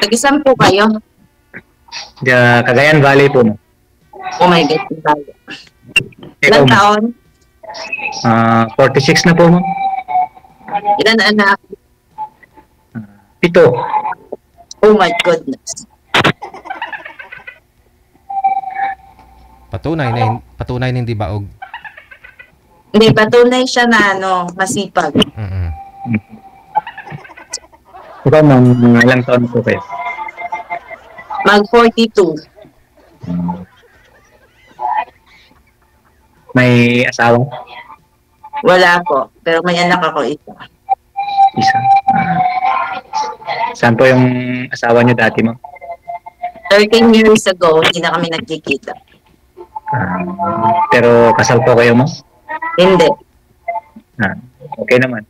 Tag-isang po kayo? Cagayan Valley po. Oh my God. Ikaw, Ilan taon? 46 na po, ma'am. Ilan anak? 7. Oh my goodness. Patunay na hindi baog. Hindi, patunay siya na masipag. Ikaw, ma'am, ilang taon po kayo? Mag-42. May asawa? Wala po. Pero may anak ako isa. Isa. Saan po yung asawa niyo dati, ma'am? 13 years ago, hindi na kami nagkikita. Pero kasal po kayo, ma'am? Hindi. Okay naman.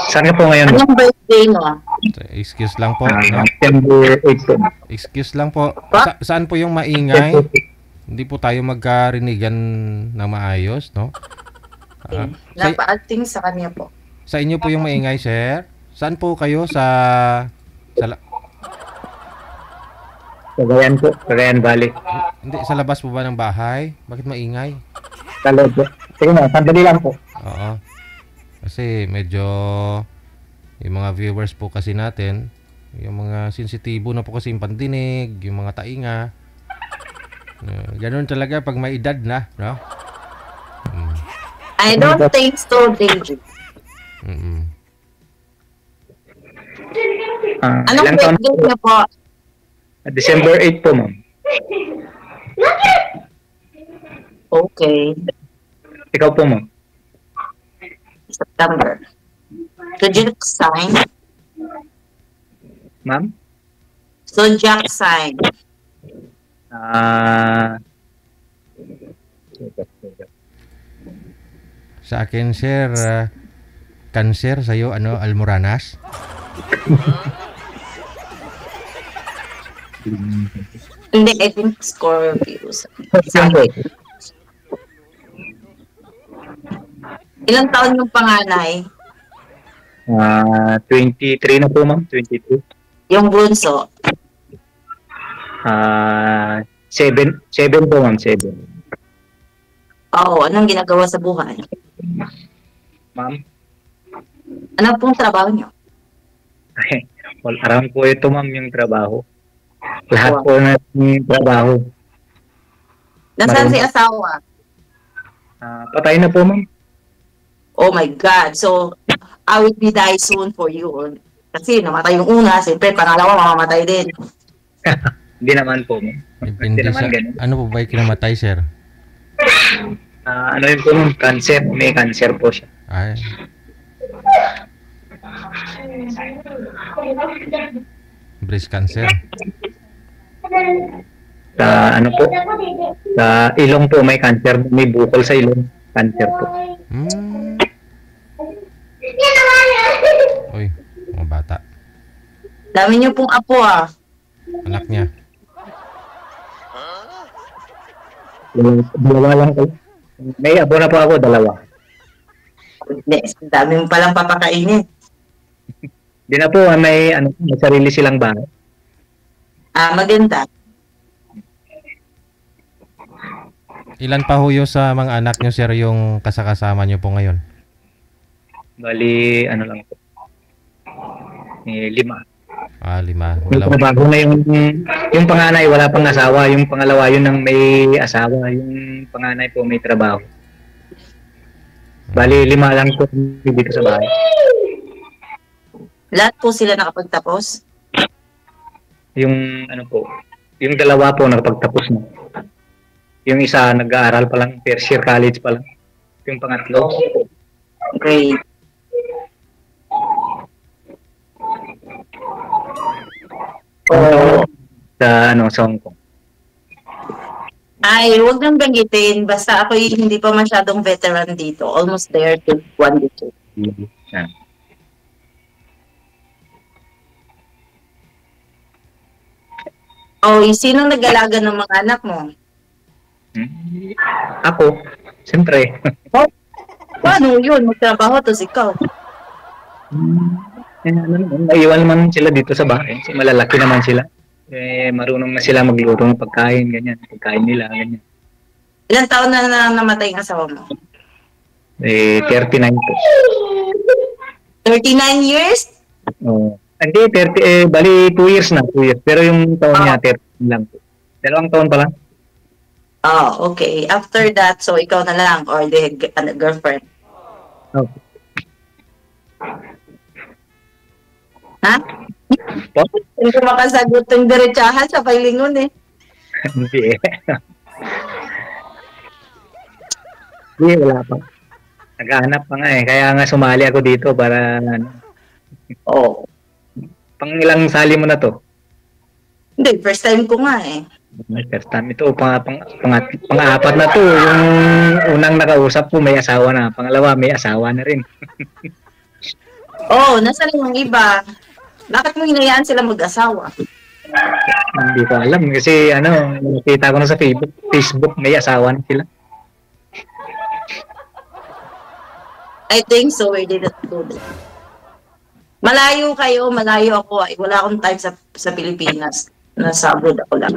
Saan ka po ngayon? Anong birthday mo? Excuse lang po. No? September 8 po. Excuse lang po. Saan po yung maingay? Hindi po tayo magkarinigan na maayos, no? Napa-acting sa kanya po. Sa inyo po yung maingay, sir? Saan po kayo sa Cagayan po, Cagayan Valley. Hindi, sa labas po ba ng bahay? Bakit maingay? Sa loob po. Sige na, sandali lang po. Oo. Kasi medyo yung mga viewers po kasi natin, yung mga sensitibo na po kasi yung pandinig, yung mga tainga. Ganun talaga pag may edad na, no? I don't think so, David. Anong birthday niyo po? December 8 po, ma'am. Okay. Ikaw po, ma'am. September. Zodiac sign? Ma'am? Zodiac sign. Sa akin, sir, cancer. Sa'yo, almoranas? Hindi, I think Scorpios. Ilang taon yung panganay? 23 na po, ma'am. 22. Yung bunso? 7 po, ma'am. 7. Oo, anong ginagawa sa buhay? Ma'am? Ano pong trabaho niyo? Well, aram po ito, ma'am, yung trabaho. Lahat po na yung trabaho. Nasaan si asawa? Patay na po, ma'am. Oh my God. So, I will be die soon for you. Kasi namatay yung una, siyempre pangalawa mamamatay din. Hindi naman po, ma'am. Depende sa, ano po ba yung kinamatay, sir? Ano yun po, ma'am? Cancer. May cancer po siya. Ay. Breast cancer. Sa ano po? Sa ilong po may cancer. May bukol sa ilong. Cancer po. Uy, mga bata. Dami niyo pong apo Anak niya. Dalawa lang po. May abo na po ako, 2. Dami mo palang papakainin. Di na po, may sarili silang bahay. Maganda. Ilan pa huyo sa mga anak niyo, sir, yung kasakasama niyo po ngayon? Bali, lang po. 5. 5. Bago na yung panganay, wala pang asawa. Yung pangalawa, yun ang may asawa. Yung panganay po may trabaho. Bali, 5 lang po dito sa bahay. Lahat po sila nakapagtapos? Yung yung 2 po nakapagtapos na. Yung isa nag-aaral pa lang, first year college pa lang. Yung pangatlo. Great. Sa Hong Kong. Ay, huwag nang banggitin. Basta ako hindi pa masyadong veteran dito. Almost there to 1 to 2. Sinong nag-alaga ng mga anak mo? Ako, siyempre. Paano yun? Magtrabaho to ikaw. Naiwan naman sila dito sa bahay. Kasi malalaki naman sila. Marunong na sila magluto ng pagkain, ganyan. Pagkain nila, ganyan. Ilang taon na namatay ang asawa mo? 39 po. 39 years? Hindi, 30, bali 2 years na, 2 years. Pero yung taon niya, 30 lang po. 2 taon pa lang. Okay. After that, so ikaw na lang or the girlfriend? Okay. Ha? Hindi ko makasagot yung diretsahan sa pailingon eh. Hindi eh. Hindi, wala pa. Naghahanap pa nga eh. Kaya nga sumali ako dito para pang ilang sali mo na to? Hindi, first time ko nga eh. First time ito. Pang-apat na to. Yung unang nakausap ko may asawa na. Pangalawa may asawa na rin. Nasa yung iba? Bakit mo hinayaan sila mag-asawa? Hindi ko alam. Kasi nakita ko na sa Facebook may asawa na sila. I think so. We didn't do that. Malayo kayo, malayo ako. Wala akong time sa Pilipinas. Nasa abroad ako lang.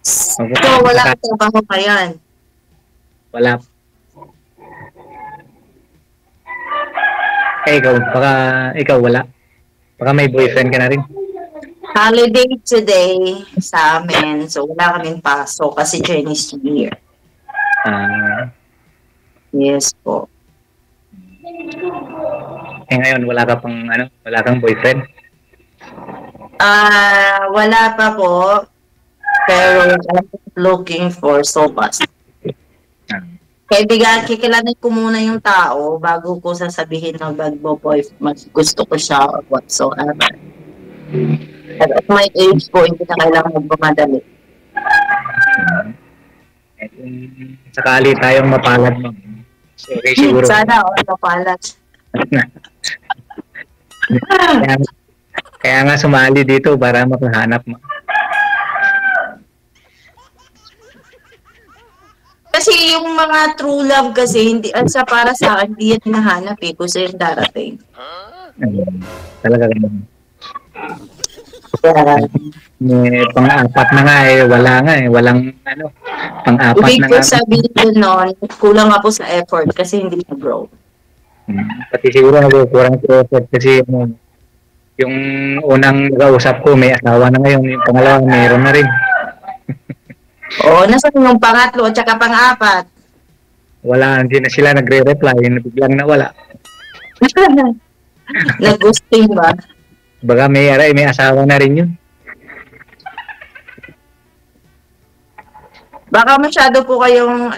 So, wala kang trabaho pa yan? Wala. Ikaw wala. Baka may boyfriend ka na rin. Holiday today sa amin. So, wala kaming pasok kasi Chinese New Year. Yes po. Ngayon, wala kang boyfriend? Wala pa po. Pero I'm looking for so fast. Kaya kikilanin ko muna yung tao bago ko sasabihin na gusto ko siya or whatsoever. At my age po, hindi na kailangan magpamadali. Sakali tayong mapalad mo. Okay, siguro. Sana mapalad. Kaya nga sumali dito para makahanap mo. Kasi yung mga true love kasi, hindi, para sa akin, hindi yan hinahanap eh, kung saan darating. Talaga ganun. Pang-apat na nga eh, wala nga eh, walang pang-apat Ibig na ko nga. sabihin ko noon, kulang ako sa effort kasi hindi na grow. Pati siguro ako kurang sa effort kasi yung unang nakausap ko may asawa na ngayon, yung pangalawa mayroon na rin. Nasaan yung pangatlo at saka pang-apat? Wala, hindi na sila nagre-reply, biglang nawala. Nag-ghosting ba? Baga may asawa na rin yun. Baka masyado po kayong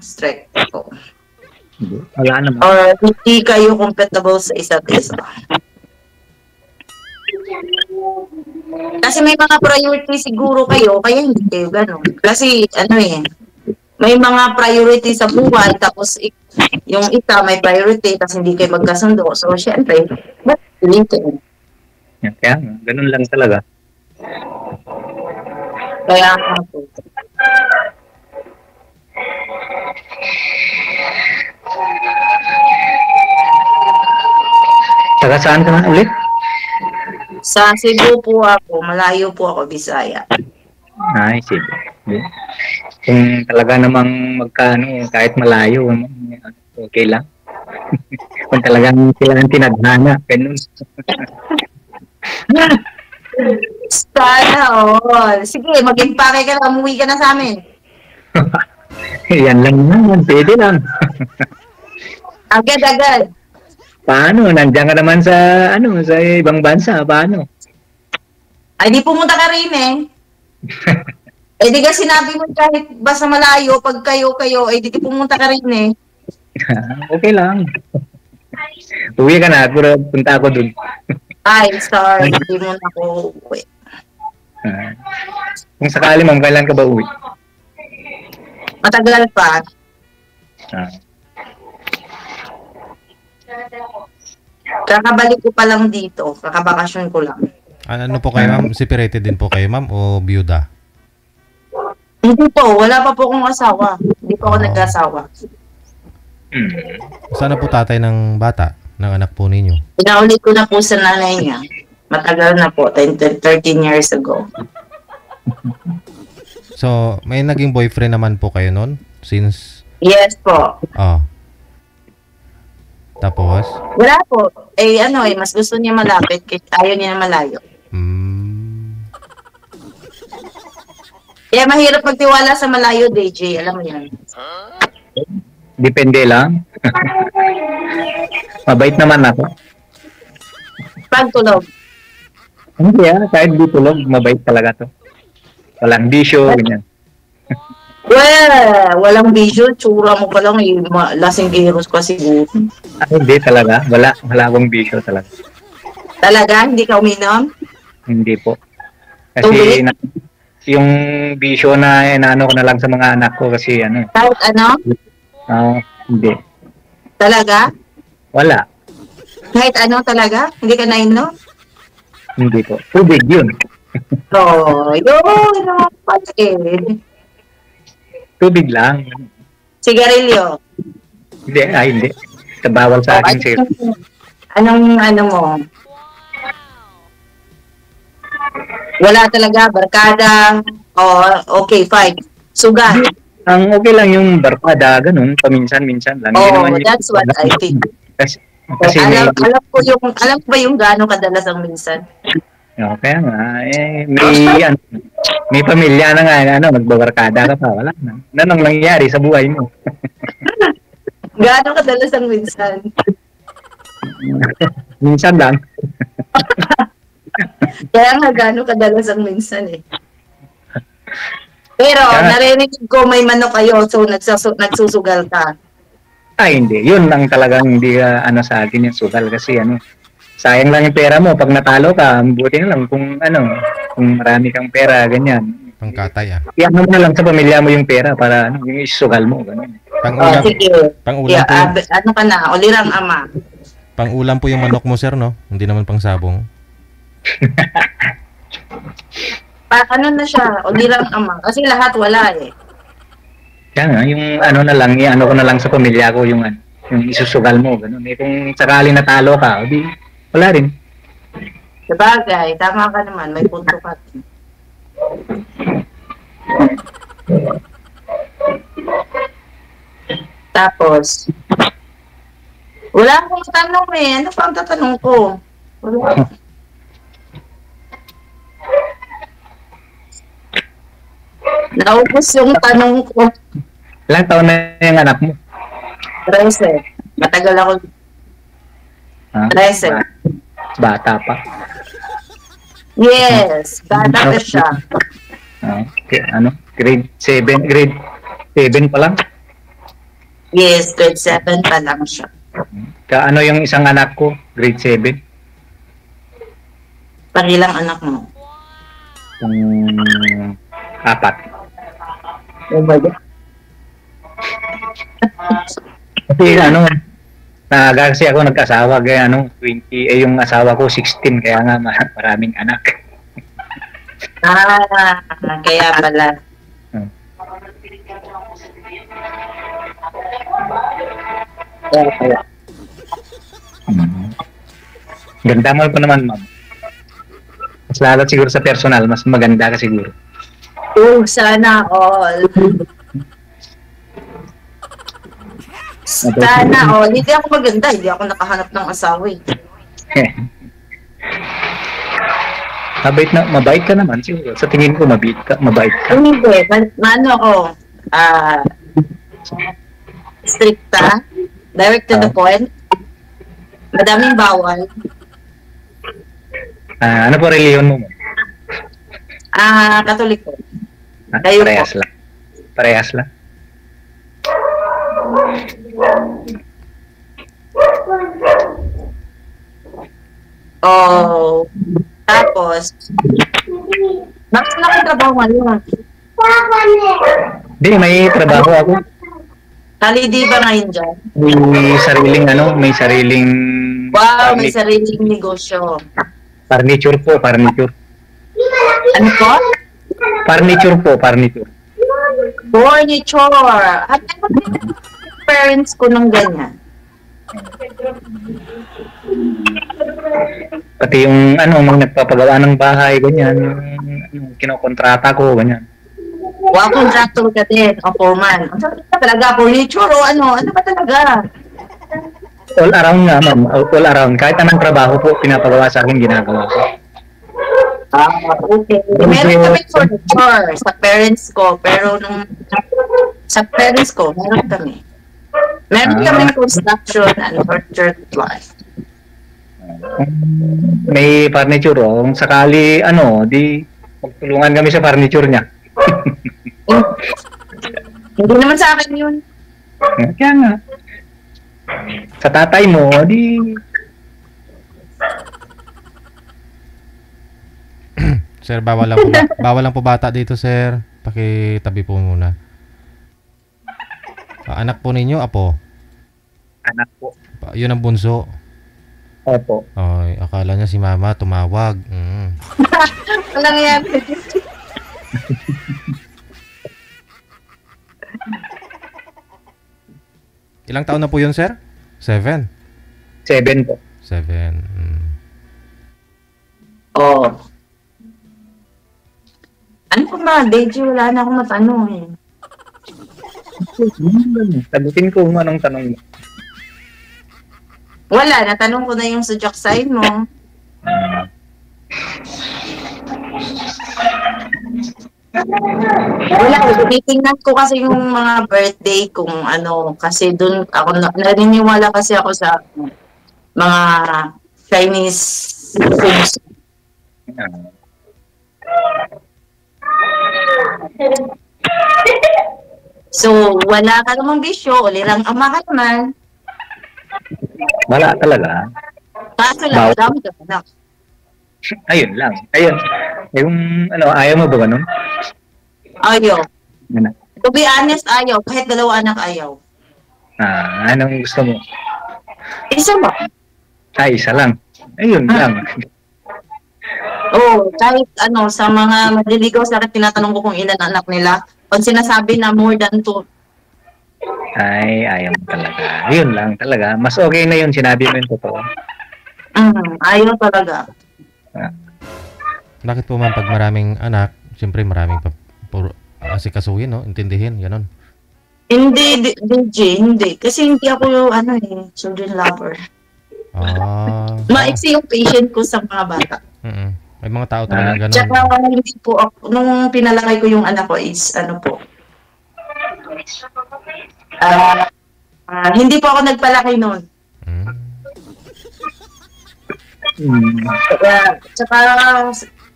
strict po. Wala naman. Or hindi kayo compatible sa isa't isa. Kasi may mga priority siguro kayo, kaya hindi kayo gano'n. Kasi may mga priority sa buhay, tapos yung isa may priority, tapos hindi kayo magkasundo. So, syempre, ba't dito? Kaya ganun lang talaga. Kaya nga po. Taga saan ka na ulit? Sa Cebu po ako, malayo po ako, Bisaya. Ay, Cebu. Kung talaga namang kahit malayo, okay lang. Kung talagang sila ang tinadhana, ganun. Sana all. Sige, mag-impake ka na, umuwi ka na sa amin. Yan lang naman, pwede lang. Agad-agad. Paano? Nandiyan ka naman sa ibang bansa, paano? Ay, di pumunta ka rin eh. Eh, di ka sinabi mo kahit basta malayo, pag kayo, eh, di pumunta ka rin eh. Okay lang. Uwi ka na, pero punta ako dun. Ay, sorry, hindi mo na ako uwi. Kung sakali ma'am, kailan ka ba uwi? Matagal pa. Kakabalik ko pa lang dito. Kakabakasyon ko lang. Ano po kayo, ma'am? Separated din po kayo, ma'am, o byuda? Hindi po, wala pa po akong asawa. Hindi po ako nag-asawa. Sana po tatay ng bata, ng anak po ninyo? Pinaulit ko na po sa nanay niya. Matagal na po, 13 years ago. So, may naging boyfriend naman po kayo noon? Since... Yes po. Tapos? Wala po. Mas gusto niya malapit kasi ayaw niya na malayo. Kaya mahirap magtiwala sa malayo, DJ. Alam mo yan. Depende lang. Mabait naman ako. Pagtulog. Hindi kahit di tulog, mabait talaga to. Walang bisyo, ganyan. Well, walang bisyo. Tsura mo pa lang. Lasinggeros ka siguro. Hindi talaga. Wala akong bisyo talaga. Talaga? Hindi ka uminom? Hindi po. Kasi yung bisyo na inaano ko na lang sa mga anak ko kasi Kahit ano? Hindi. Talaga? Wala. Kahit ano talaga? Hindi ka nainom? Hindi po. Tubig yun. Yun. Napatid. Tubig lang. Sigarilyo. Hindi. Bawal sa akin sir. Anong mo? Wala talaga, barkada. Okay, fine. Sugat. Ang okay lang yung barkada, ganun, paminsan-minsan lang. That's what I think. Kasi alam ko ba yung gaano kadalas ang minsan? Kaya nga, may pamilya na nga, magbabarkada ka pa, wala na. Anong nangyari sa buhay mo? Gaano kadalas ang minsan? Minsan lang. Kaya nga gaano kadalas ang minsan eh. Pero narinig ko may manok kayo, so nagsusugal ka. Hindi. Yun ang talagang hindi sa akin yung sugal kasi sayang lang yung pera mo. Pag natalo ka, buti na lang kung marami kang pera, ganyan. Pangkatay Iyan mo na lang sa pamilya mo yung pera para yung isugal mo, ganyan. Pangulam. Sige. Pangulam po yung, ano ka na, ulirang ama. Pangulam po yung manok mo, sir, no? Hindi naman pang sabong. Ano na siya, ulirang ama. Kasi lahat wala eh. Kaya nga, yung na lang, ko na lang sa pamilya ko yung isusugal mo, ganun. Kung sakali natalo ka, di, wala rin. Sabagay, tama ka naman, may punto ka. Tapos, wala akong tanong eh. Ano pa ang tatanong ko? Wala. Naubos yung tanong ko. Ilang taon na yung anak mo? 13. Matagal ako. 13. Bata pa. Yes, bata pa siya. Grade 7 pa lang? Yes, grade 7 pa lang siya. Kaano yung isang anak ko? Grade 7? Pangilang anak mo? 4. Oh my God. Kasi ako nagkasawa, kaya 20, yung asawa ko 16, kaya nga maraming anak. Kaya pala. Kaya. Ganda mo pa naman, ma'am. Mas lalo siguro sa personal, mas maganda ka siguro. Sana all. Sana all. Hindi ako maganda. Hindi ako nakahanap ng asawa eh. Mabait ka naman siguro. Sa tingin ko, mabait ka. Hindi. Ako? Stricta. Direct to the point. Madaming bawal. Ano po reliyon mo? Katoliko. Kayo Parehas po. lang. Parehas lang. Tapos, bakit na kayo trabaho ngayon? Hindi, may trabaho ako. Halidi ba ngayon dyan? May sariling Wow, may sariling negosyo. furniture po. Ano po? Furniture. Furniture. At ano yung parents ko ng ganyan? Pati yung mga nagpapagawa ng bahay, ganyan, yung kinokontrata ko, ganyan. Wow, contractor ka din, o foreman. Ano ba talaga, furniture o ano? Ano ba talaga? All around nga, ma'am. All around. Kahit anong trabaho po, pinapagawa sa akin, ginagawa ko. Okay. Meron kami furniture sa parents ko, pero sa parents ko, meron kami. Meron kami construction and furniture life. May furniture, kung sakali, di magtulungan kami sa furniture niya. Hindi naman sa akin yun. Kaya nga. Sa tatay mo, Sir, bawal lang po bata dito, sir. Pakitabi po muna. Anak po ninyo, apo? Anak po. Yun ang bunso. Opo. Ay, akala niya si mama tumawag. Walang yan. Ilang taon na po yun, sir? 7? 7 po. 7. Oh. Ano pa ba, Deji? Wala na akong matanong eh. Sagutin ko kung anong tanong mo. Wala, natanong ko na yung zodiac sign mo. Wala, titingnan ko kasi yung mga birthday kung ano, kasi dun ako, naniniwala kasi ako sa mga Chinese foods. So, wala ka namang bisyo, ulirang amahan man. Wala talaga. Kaso lang, dami ka anak. Ayun lang. Ayun. Yung ayaw mo ba ganun? Ayaw. Ano? To be honest, ayaw. Kahit 2 anak, ayaw. Anong gusto mo? Isa ba? Isa lang. Ayun lang. Kahit sa mga maliligaw sa akin, tinatanong ko kung ilan anak nila. Pag sinasabi na more than 2. Ay, ayaw mo talaga. Ayun lang talaga. Mas okay na yun. Sinabi mo yung totoo. Ayaw talaga. Bakit po man pag maraming anak, siyempre maraming asikasuhin, no? Intindihin, ganon. Hindi, DJ, hindi. Kasi hindi ako yung children lover. Maiksi yung patient ko sa mga bata. May mga tao talaga ganon. Tsaka hindi po ako, nung pinalaki ko yung anak ko is, hindi po ako nagpalaki noon. Tsaka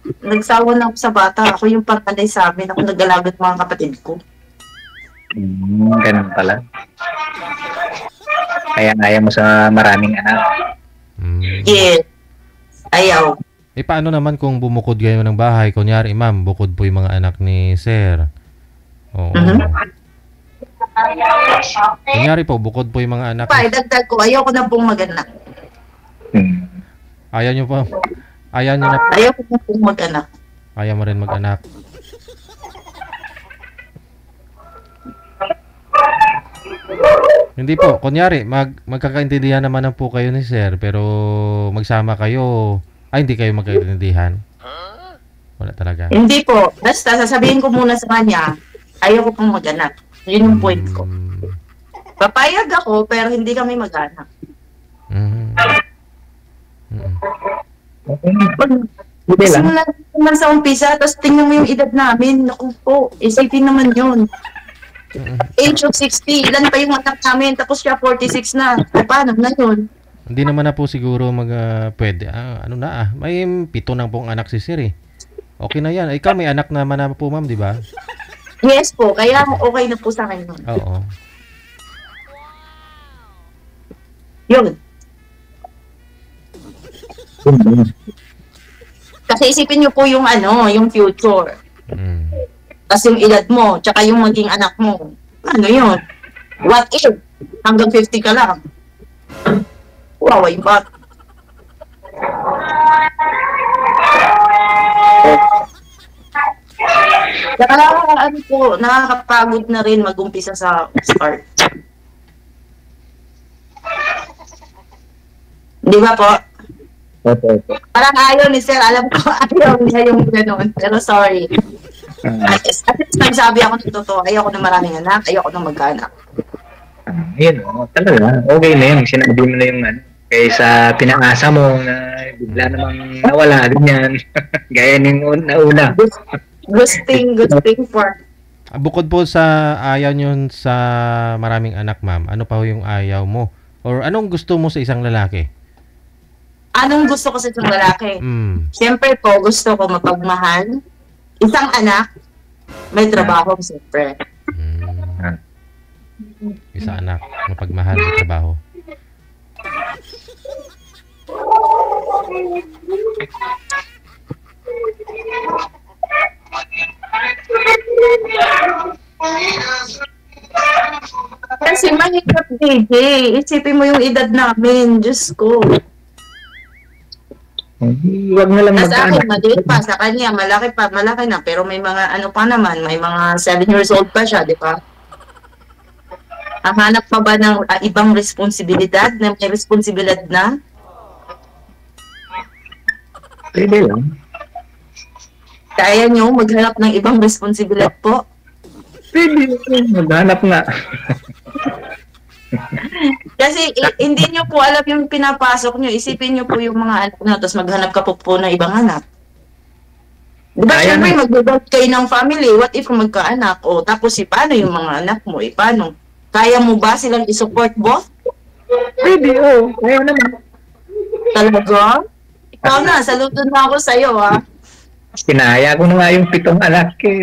nagsawa na ako sa bata. Ako yung panganay sa amin. Ako nag-alagat mga kapatid ko. Ganun pala. Kaya ayaw mo sa maraming anak. Yes. Ayaw. Paano naman kung bumukod kayo ng bahay? Kunyari, ma'am, bukod po yung mga anak ni sir. Kunyari po, bukod po yung mga anak. Dagdag ko, ayaw ko na pong mag-anak. Ayaw nyo po? Ayaw nyo na? Ayaw ko na pong mag-anak. Ayaw mo rin mag-anak? Hindi po. Kunyari, magkakaintindihan naman po kayo ni sir, pero magsama kayo. Hindi kayo magkakaintindihan? Wala talaga. Hindi po. Basta sasabihin ko muna sa kanya, ayaw ko pong mag-anak. Yun yung point ko. Papayag ako, pero hindi kami mag-anak. Kasi naman sa umpisa, tapos tingnan mo yung edad namin. Naku po, isipin naman yun. Age of 60, ilan pa yung anak namin, tapos siya 46 na. Paano na yun? Hindi naman na po siguro pwede. May 7 na pong anak si sir eh. Okay na yan. Ikaw may anak naman na po, ma'am, di ba? Yes po, kaya okay na po sa akin yun. Oo. Yun. Kasi isipin nyo po yung yung future. Tapos yung edad mo, tsaka yung maging anak mo. Ano yun? What if? Hanggang 50 ka lang. Wow, yung bata. Saka ano po, nakakapagod na rin mag-umpisa sa start. Di ba po? Opo, opo. Parang ayaw ni Sir, alam ko ayaw niya yung gano'n. Pero sorry. Ah, At least nagsabi ako ng totoo, ayoko na maraming anak, ayoko na magkaanak. yun, talaga. Okay na yun. Sinabi mo na yung ano. Kaysa pinangasa mo na bigla namang nawala, ganyan. Gaya ng nauna. Gusting for. Bukod po sa ayaw nyo sa maraming anak, ma'am, ano pa ho yung ayaw mo? Or anong gusto mo sa isang lalaki? Anong gusto ko sa isang lalaki? Mm. Siyempre po, gusto ko mapagmahal. Isang anak, may trabaho, siyempre. Mm. Isa anak, mapagmahal sa trabaho. Kasi mahirap, DJ. Isipin mo yung edad namin. Diyos ko. Huwag na lang Sa akin, magkaanak. maliit pa. Sa kanya, malaki pa. Malaki na. Pero may mga ano pa naman. May mga 7 years old pa siya, di ba? Ang hanap pa ba ng ibang responsibilidad? Na may responsibilidad na? Pwede lang. Kaya nyo maghanap ng ibang responsibilidad po? Pwede. Maghanap nga. Kasi hindi nyo po alam yung pinapasok nyo. Isipin nyo po yung mga anak nyo, tapos maghanap ka po ng ibang anak. Diba, Kaya syempre, na. mag-build kayo ng family. What if magkaanak? O, tapos, paano yung mga anak mo? Paano? Kaya mo ba silang isupport both? Pwede, oo. Kaya naman. Talaga? Ikaw na, saludo na ako sa'yo, ha? Kinaya ko na nga yung 7 anak eh.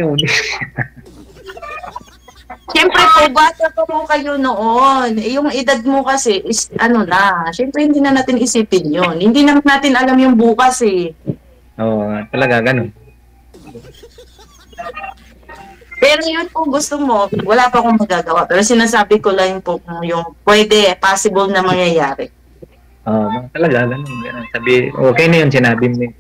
Siyempre po, bata pa mo kayo noon. Yung edad mo kasi is ano na. Siyempre, hindi na natin isipin yon. Hindi naman natin alam yung bukas eh. Oo, talaga, ganun. Pero yun po gusto mo, wala pa akong magagawa. Pero sinasabi ko lang po kung yung pwede, possible na mangyayari. Oo, talaga, ganun. Sabi, okay na yun, sinabi mo yun.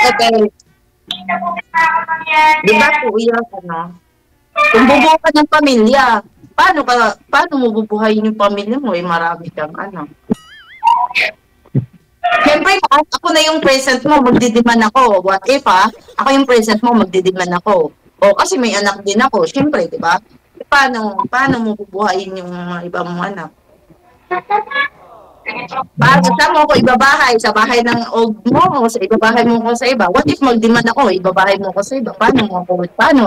Okay. Di ba po yun, ano? Kung bubuo ka ng pamilya, paano mo bubuhayin yung pamilya mo? Marami kang ano. Siyempre, ako na yung present mo, magdidiman ako. What if, ako yung present mo, magdidiman ako. O, kasi may anak din ako, siyempre, di ba? Paano mo bubuhayin yung mga iba mong anak? Saan mo ako ibabahay? Sa bahay ng old mo o sa ibabahay mo ko sa iba? What if magdiman ako, ibabahay mo ko sa iba? Paano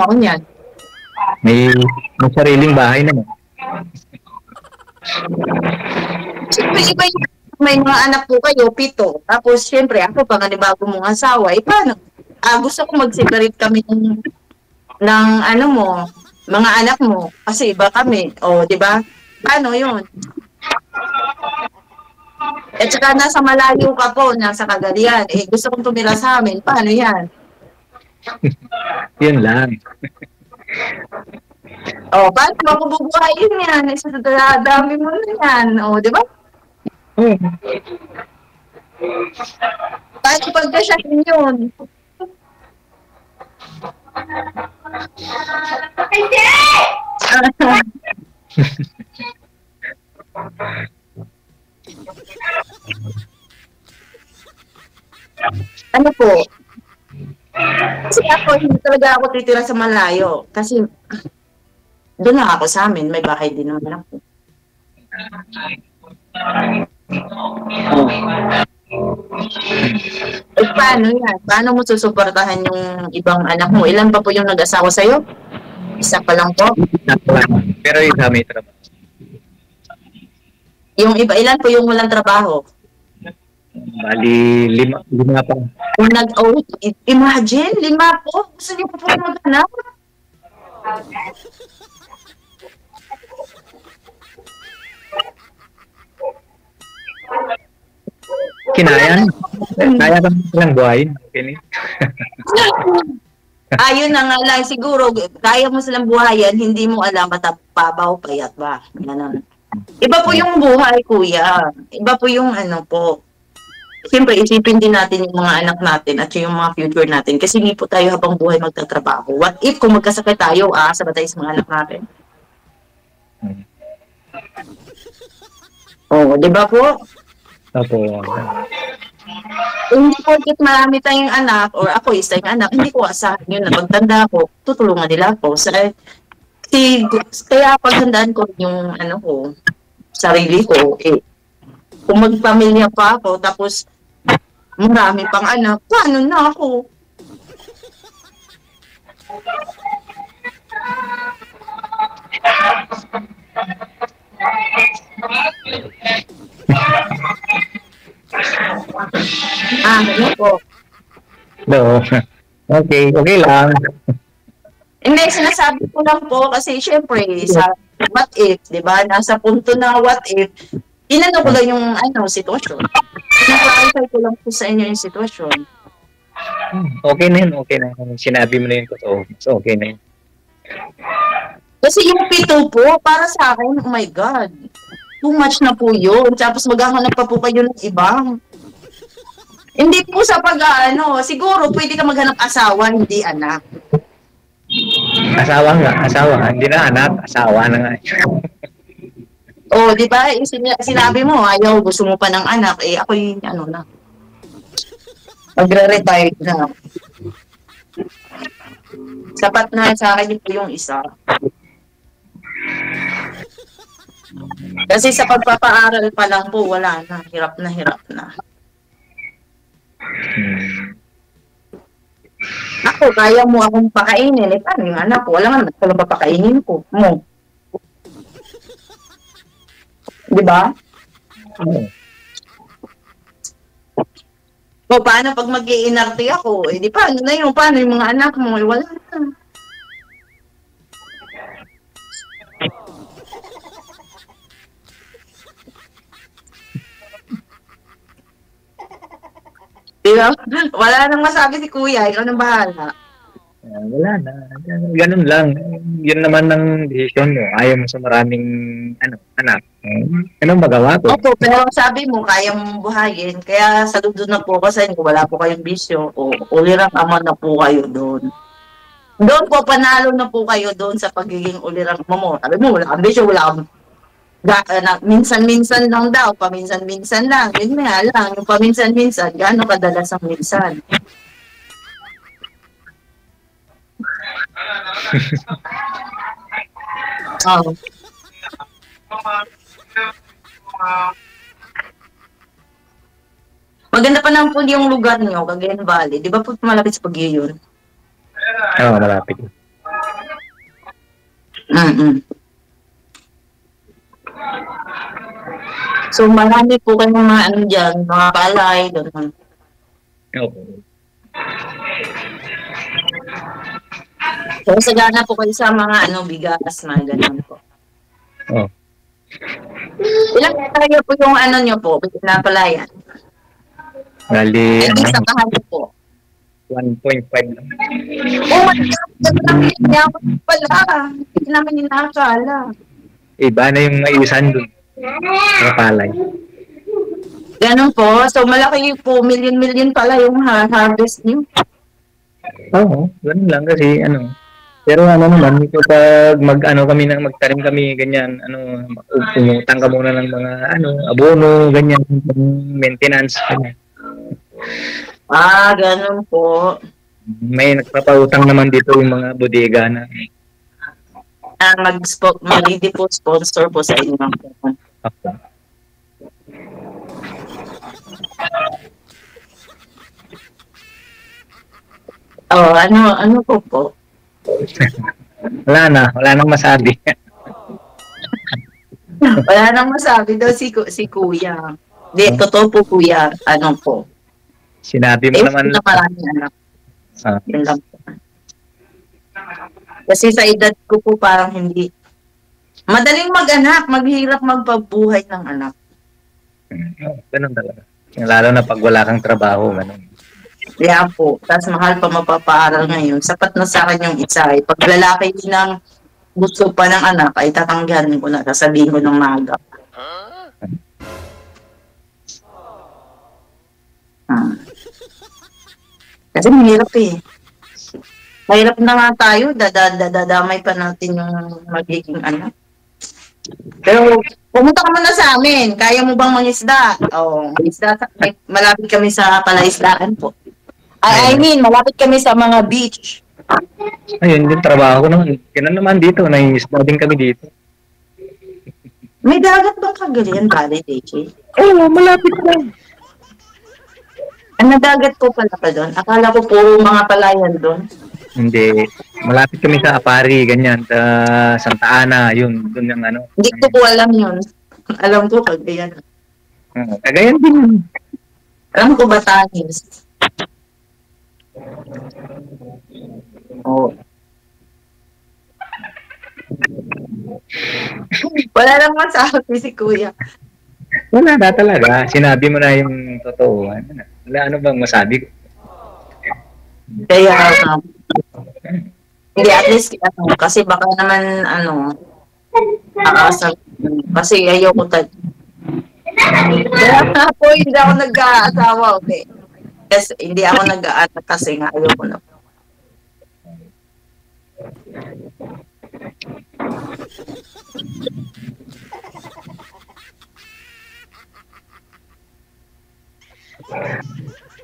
ako niyan? May sariling bahay naman. Siyempre, iba yung may mga anak po kayo, 7. Tapos, siyempre, ako, panganibago mong asawa, paano? Gusto ko mag-separate kami ng ano mo, mga anak mo. Kasi iba kami. O, di ba? Paano yun? At saka nasa malayo ka po, nasa Cagayan. Gusto kong tumira sa amin. Paano yan? Yun lang. O, paano mo ako bubuhayin yan? Dami mo na yan. O, di ba? Paano pagkasyahin yun? Ano po? Kasi ako, hindi talaga ako titira sa malayo. Kasi doon lang ako sa amin. May bahay din naman ako. Paano yan? Paano mo susuportahan yung ibang anak mo? Ilan pa po yung nag-asawa sa'yo? Isa pa lang po? Pero isa may trabaho. Yung iba, ilan po yung walang trabaho? Bali, 5 pa. Imagine, 5 po. Gusto niyo po mag-anak? Kinayan. Kaya ka lang buhayin. Okay. Ayun na nga lang, siguro, kaya mo silang buhayan, hindi mo alam pabaw, payat ba? Ganun. Iba po yung buhay, kuya. Iba po yung ano po. Siyempre, isipin din natin yung mga anak natin at yung mga future natin. Kasi hindi po tayo habang buhay magtatrabaho. What if kung magkasakit tayo, aasa ba tayo sa mga anak natin? Oo, di ba po? Opo. Hindi porket marami tayong anak or ako isa yung anak, hindi ko asahan yun na pagtanda ko, tutulungan nila ako. Kaya paghandaan ko yung ano ko, sarili ko, kung magpamilya pa ako, tapos marami pang anak, paano na ako? Ano po? No. Okay, okay lang. Hindi, sinasabi ko lang po kasi syempre, sa what if, di ba? Nasa punto na what if, inano ko lang yung sitwasyon. Ina-clarify ko lang po sa inyo yung sitwasyon. Okay na yun, okay na. Sinabi mo na yun, so okay na yun. Kasi yung pito po, para sa akin, oh my God, too much na po yun. Tapos maghahanap pa po kayo ng ibang. Hindi po sa siguro pwede ka maghanap asawa, hindi anak. Asawa nga, asawa. Hindi na anak, asawa na nga. Oh, di ba? Sinabi mo, ayaw, gusto mo pa ng anak. Ako yung na. Magre-retire na. Sapat na sa akin yung isa. Kasi sa pagpapaaral pa lang po, wala na. Hirap na, hirap na. Ako, kaya mo akong pakainin. Paano yung anak ko? Wala nga naman kung papakainin ko. Mo. Di ba? O, paano pag mag-iinarte ako? Di paano na yun? Paano yung mga anak mo? Wala na. Diba? Wala nang masabi si kuya, ikaw nang bahala. Wala na. Ganun lang. Yun naman ang decision mo. Ayaw mo sa maraming anak. Anong magawa ko? Opo, pero sabi mo, kaya mong buhayin. Kaya saludo na po kasi kung wala po kayong bisyo, ulirang ama na po kayo doon. Doon po, panalo na po kayo doon sa pagiging ulirang ama mo. Sabi mo, wala kang bisyo, wala kang minsan-minsan lang daw, paminsan-minsan lang. Yun nga lang, yung paminsan-minsan, gaano kadalas ang minsan? Oh. Maganda pa naman po yung lugar nyo, Cagayan Valley. Di ba po malapit sa Pag-iyon? Oo, malapit. So, marami po kayong mga dyan, mga palay, doon. Oo. So, sagana po kayo sa mga bigas, mga ganun po. Oh. Ilang hektarya po yung nyo po, pinapalayan? Bali, Sa kahalo po. 1.5 lang. Oh my God, namin pala. Hindi namin inakala. Iba na yung maiusan dun. Mga palay. Ganun po. So, malaki po, million pala yung harvest niyo. Oo, ganun lang kasi Pero naman, kapag magtanim kami, ganyan, umutang ka muna ng mga, abono, ganyan, maintenance, ganyan. Ganun po. May nagpapautang naman dito yung mga bodega na. Mag-lead po sponsor po sa inyo. Okay. Ano po? Wala nang masabi. Wala nang masabi daw si kuya. Hindi, totoo po kuya. Ano po? Sinabi mo naman. Na marami anak. Yun lang po. Kasi sa edad ko po parang hindi. Madaling mag-anak, maghirap magpabuhay ng anak. Ganun talaga. Lalo na pag wala kang trabaho, ganun. Kaya po, tapos mahal pa mapapaaral ngayon. Sapat na sa akin yung isa. Eh. Pag lalaki din ang gusto pa ng anak, ay tatanggalin ko na, sasabihin ko ng maga. Ah. Kasi mahirap eh. Mahirap na nga tayo, dadamay pa natin yung magiging anak. Pero pumunta ka muna sa amin. Kaya mo bang mangisda? Oo, mangisda. Malapit kami sa palaisdaan po. I mean, malapit kami sa mga beach. Ayun, yung trabaho ko naman. Ganun naman dito, nai-isda din kami dito. May dagat bang Cagayan Valley, DJ? Oo, malapit lang. Ang nadagat po pala ka doon. Akala ko puro mga palayan doon. Hindi. Malapit kami sa Apari, ganyan. Sa Santa Ana, yun. Doon yung ano. Hindi ko po alam yun. Alam ko Cagayan. Cagayan din. Alam ko Batanes. Oh. Wala lang masabi si Kuya. Wala na talaga. Sinabi mo na yung totoo. Ano bang masabi ko? Kaya, hindi, at least, kasi baka naman, nakasal. Kasi ayoko Kaya nga po, hindi ako nag-aasawa, okay. Kasi hindi ako nag-aasawa kasi nga ayoko na.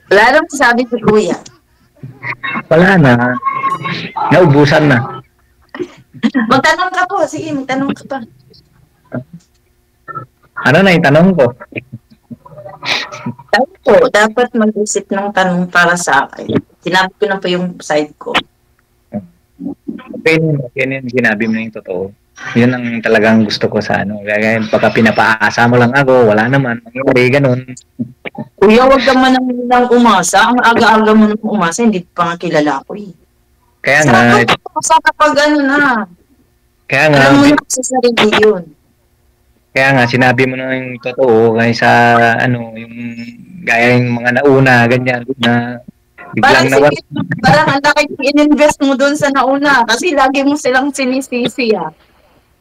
Wala lang sabi si Kuya. Wala na. Naubusan na. Magtanong ka po. Sige, magtanong ka pa. Ano na yung tanong ko? Tanong po, dapat mag-isip ng tanong para sa akin. Sinabi ko na po yung side ko. Okay na yun. Sinabi mo na yung totoo. Yun ang talagang gusto ko sa ano. Kaya pagka pinapaasa mo lang ako, wala naman. Mangyari, ganun. Kuya, huwag ka man nang umasa. Ang aga-aga mo nang umasa, hindi pa nga kilala ko eh. Kaya nga. Sa kapag na. Kaya nga. Alam mo na sa sarili yun. Kaya nga, sinabi mo na yung totoo kaysa yung gaya yung mga nauna, ganyan, na biglang nawala. Parang ang laki in-invest mo doon sa nauna kasi lagi mo silang sinisisi ah.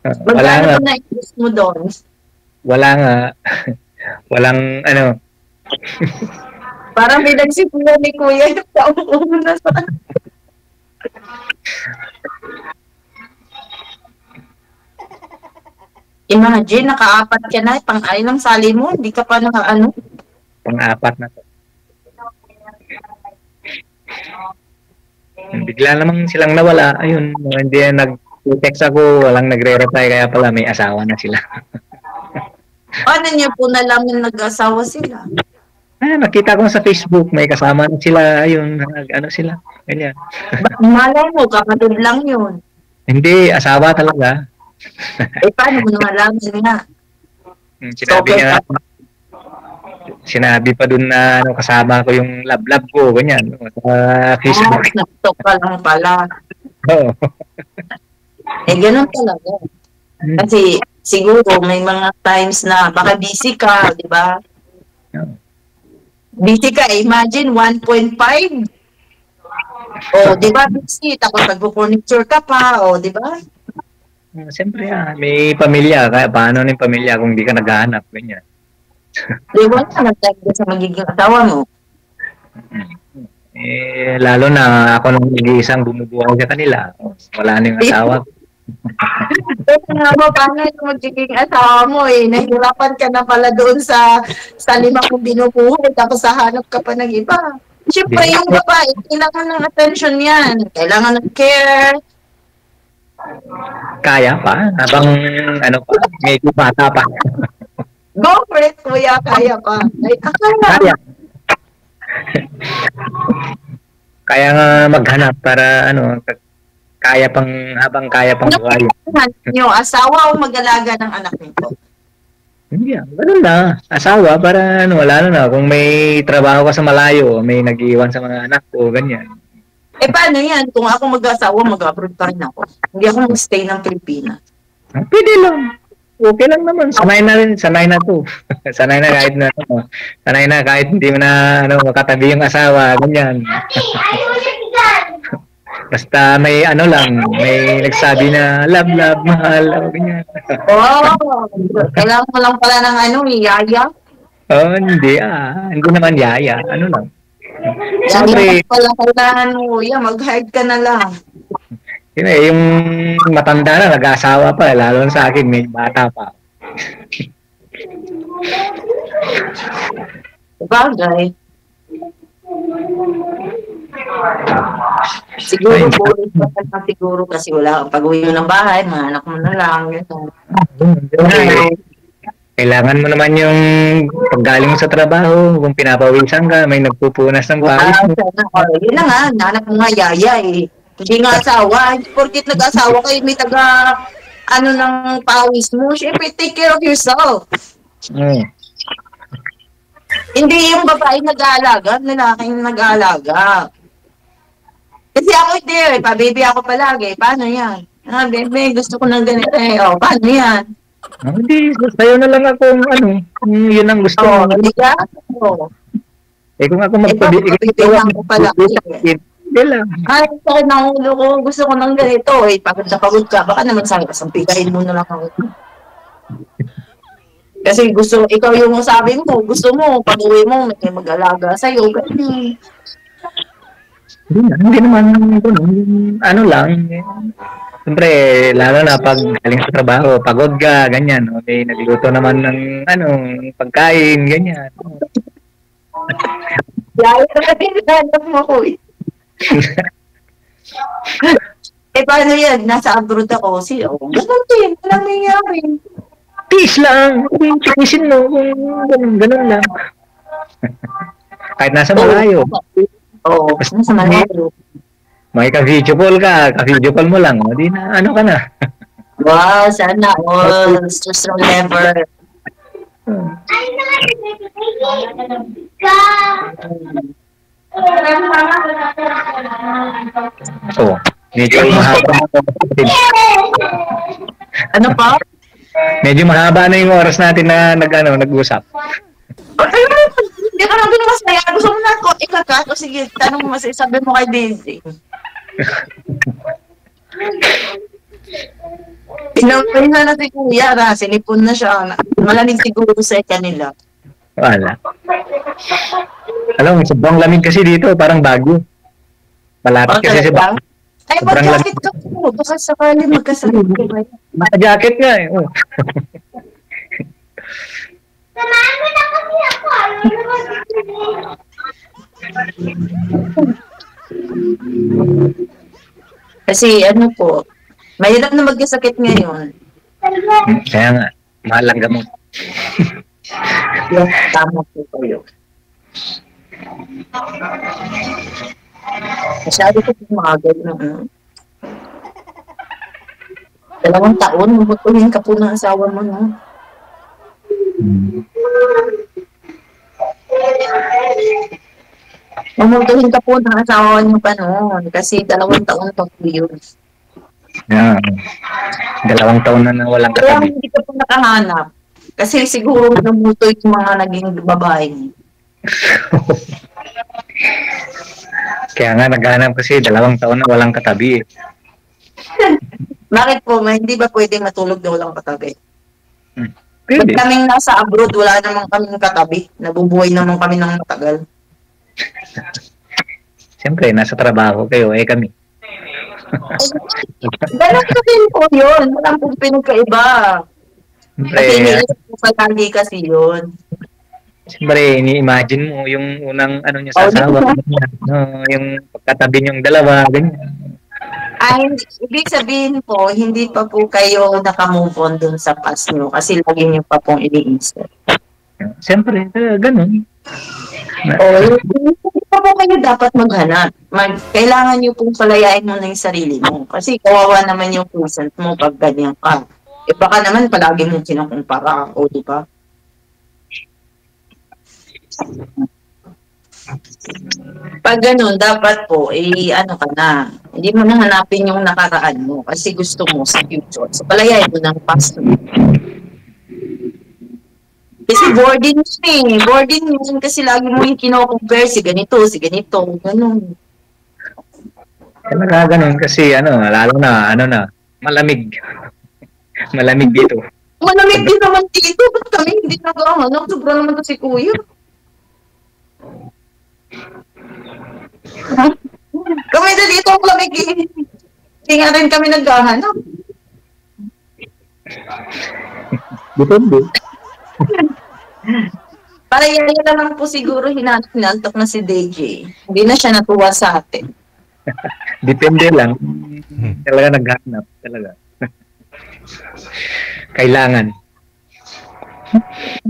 Magkano na invest mo doon? Wala nga. Walang Parang may nagsipulan ni Kuya yung taong na sa... Imagine, naka-apat ka na, pang-ay lang sali mo, hindi ka pa naka-ano? Pang-apat na to. Bigla namang silang nawala, ayun, hindi nag-text ako, walang nagre-reply, kaya pala may asawa na sila. Paano niyo po nalaman nag-asawa sila? Nakita ko sa Facebook, may kasama na sila, ayun, sila, ganyan. Malay mo, kapatid lang yun. Hindi, asawa talaga. Paano mo nalaman nga? Sinabi pa dun na kasama ko yung love ko, ganyan, sa Facebook. Nag-talk ka lang pala. Oo. Ganun talaga. Kasi siguro may mga times na baka busy ka, di ba? Busy ka, imagine 1.5. Di ba busy? Tapos nagpo-furniture ka pa, di ba? Siyempre may pamilya, kaya paano yung pamilya kung di ka naghahanap, ganyan. Di ba na nagtagda sa magiging asawa mo? Lalo na ako nung nag-iisang bumubuhay sa kanila. Wala na yung asawa. Nga mo, paano yung magiging asawa mo nahihirapan ka na pala doon sa lima kong binubuhay, tapos hahanap ka pa ng iba. Siyempre, yung babae, kailangan ng attention yan. Kailangan ng care. Kaya pa? Habang medyo bata pa. Go for it, Kuya. Kaya pa. Kaya. Kaya nga maghanap para kaya pang habang kaya pang buhay. Yung asawa o mag-alaga ng anak nito? Hindi ganun na. Asawa para wala na. Kung may trabaho ka sa malayo, may nag-iwan sa mga anak ko, ganyan. Paano yan? Kung ako mag-asawa, mag-abroad pa rin ako. Hindi ako mag-stay ng Pilipinas. Pwede lang. Okay lang naman. Sanay na to. Sanay na kahit hindi mo na makatabi yung asawa, ganyan. Basta may may nagsabi na love, mahal, ganyan. Kailangan mo lang pala ng yaya. Hindi hindi naman yaya, lang. Siyempre, pala kailangan mo, mag-hide ka na lang. Yun yung matanda na, nag-asawa pa, lalo na sa akin, may bata pa. Bagay. Siguro, boring pa na siguro kasi wala kang pag-uwi mo ng bahay, mga anak mo na lang. Kailangan mo naman yung paggaling mo sa trabaho, kung pinapawisan ka, may nagpupunas ng pawis mo. Yun na nga, nanap mo nga yaya eh. Hindi nga asawa. Porkit nag-asawa kayo, may taga, ng pawis mo. Siyempre, take care of yourself. Hindi yung babae nag-aalaga, lalaking nag-aalaga. Kasi ako hindi pa-baby ako palagi. Paano yan? Bebe, gusto ko ng ganito eh. Paano yan? Hindi, sa'yo na lang ako kung yun ang gusto mo. Hindi ka? Kung ako magpabibigay ko pala. Hindi lang. Ay, sakit ng ulo ko. Gusto ko ng ganito. Pagod na pagod ka. Baka naman sampikain mo na lang ako. Kasi ikaw yung sabi mo. Gusto mo, pag-uwi mo, may mag-alaga sa'yo. Ganyan. Hindi naman, lang. Siyempre, lalo na pag galing sa trabaho, pagod ka, ganyan. Okay, nagluto naman ng pagkain, ganyan. Yaya na pinaghanap mo ko eh. Paano yan? Nasa abroad ako. Ganun din. Walang nangyari. Peace lang. Tiisin mo. Ganun lang. Kahit nasa malayo. Nasa malayo. May ka-video call ka. Ka-video call mo lang. Di na, ka na. Wow, sana all. Just remember. Medyo mahaba. Ano pa? Medyo mahaba na yung oras natin na nag-usap. Hindi ka natin masaya. Gusto mo na ako ikakat. O sige, tanong mo masaya. Sabi mo kay Daisy. Pinapay na si Kuya. Sinipon na siya. Malamig siguro sa kanila. Wala. Alam mo, sobrang lamig kasi dito. Parang Baguio. Malapit kasi sa Baguio. Ay, mag-jacket ka po. Baka sakali magkasakit ka ba? Naka-jacket nga eh. Samahan mo na kami ako. Kasi po, mahirap na magkasakit ngayon. Kaya nga, mahal ang gamot. Tama po kayo. Masyado ko mga ganyan. 2 taon, mabutuhin ka po ng asawa mo, no? Mamutuhin ka po ng asawa niyo pa noon kasi 2 taon pa po yun. Yeah. 2 taon na walang Kaya katabi. hindi ka po nakahanap. Kasi siguro namuto yung mga naging babae. Kaya nga naghanap kasi 2 taon na walang katabi eh. Bakit po? Hindi ba pwedeng matulog na walang katabi? Pwede. Pag kaming nasa abroad, wala namang kaming katabi. Nabubuhay naman kami ng matagal. Siyempre, nasa trabaho kayo, kami. Ganun ka din po yun. Walang pong pinagkaiba. Kasi iniisip ko palagi kasi yun. Siyempre, ini-imagine mo yung unang niya sa asawa. Yung pagkatabi niyong 2, ganyan. Ay, ibig sabihin po, hindi pa po kayo nakamove on dun sa past nyo kasi lagi nyo pa pong iniisip. Siyempre, ganun. Hindi pa po kayo dapat maghanap. Kailangan nyo pong palayain mo na yung sarili mo. Kasi kawawa naman yung present mo pag ganyan ka. Baka naman palagi mo kinakumpara. O, di ba? Pag ganun, dapat po, ka na. Hindi mo na hanapin yung nakaraan mo kasi gusto mo sa future. So, palayain mo ng past mo. Kasi boarding yun eh. Boarding yun kasi lagi mo yung kino-compare si ganito, ganun. Talaga ganun kasi lalo na, malamig. Malamig dito. Malamig din naman dito. Ba't kami hindi nag-ahanap? Sobra naman to si Kuya. Ha? Kami na dito ang lamig eh. Hindi nga rin kami nag-ahanap. Depende. Para yan naman po siguro hinantok na si DJ. Hindi na siya natuwa sa atin. Depende lang. Talaga naghahanap. Talaga. Kailangan.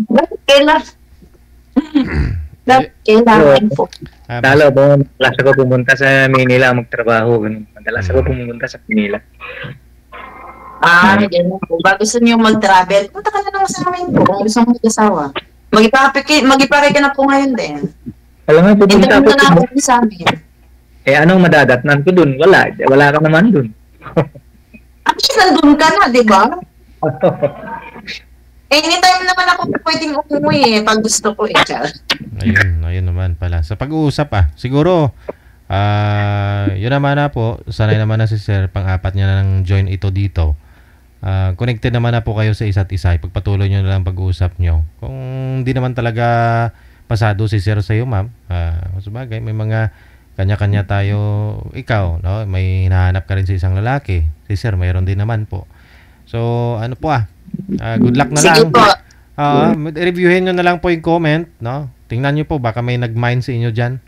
Bakit kailangan po? Lalo po, madalas ako pumunta sa Manila magtrabaho. Ganun. Madalas ako pumunta sa Manila. Ganyan po. Ba gusto niyo mag-travel? Punta ka na lang sa amin po kung gusto mong mag-asawa. Mag-ipare ka na po ngayon din. Alam nga, pupunta Hindi ako. na ako sa amin. Anong madadatnan ko dun? Wala ka naman dun. Actually, nandun ka na, di ba? Anytime naman ako pwedeng umuwi pag gusto ko Char. Ayun naman pala. Sa pag-uusap siguro, yun naman na po, sanay naman na si Sir, pang-apat niya na ng join ito dito. Connected naman na po kayo sa isa't isa. Pagpatuloy nyo na lang pag-uusap nyo. Kung di naman talaga pasado si Sir sa iyo, ma'am, sabagay, may mga kanya-kanya tayo. Ikaw, no? May hinahanap ka rin sa isang lalaki. Si Sir, mayroon din naman po. So, good luck na Sige lang. po. Reviewin nyo na lang po yung comment, no? Tingnan nyo po, baka may nag-mind sa inyo dyan.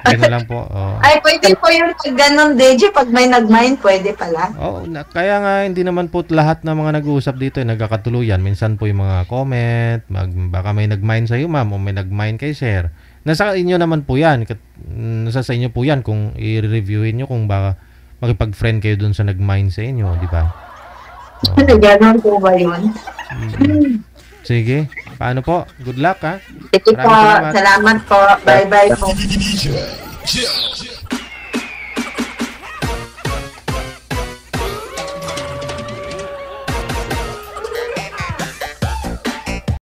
Ganun lang po. Ay, pwede po yung ganun, DJ. Pag may nag-mind, pwede pala. Kaya nga, hindi naman po lahat ng mga nag-uusap dito nagkakatuluyan. Minsan po yung mga comment, baka may nag-mind sa iyo, ma'am, o may nag-mind kay Sir. Nasa inyo naman po yan. Nasa sa inyo po yan kung i-reviewin nyo kung baka makipag-friend kayo dun sa nag-mind sa inyo, di ba? Ganun po ba yun? Sige. Paano po? Good luck, ha? Sige po. Maraming salamat. Salamat po. Bye-bye po.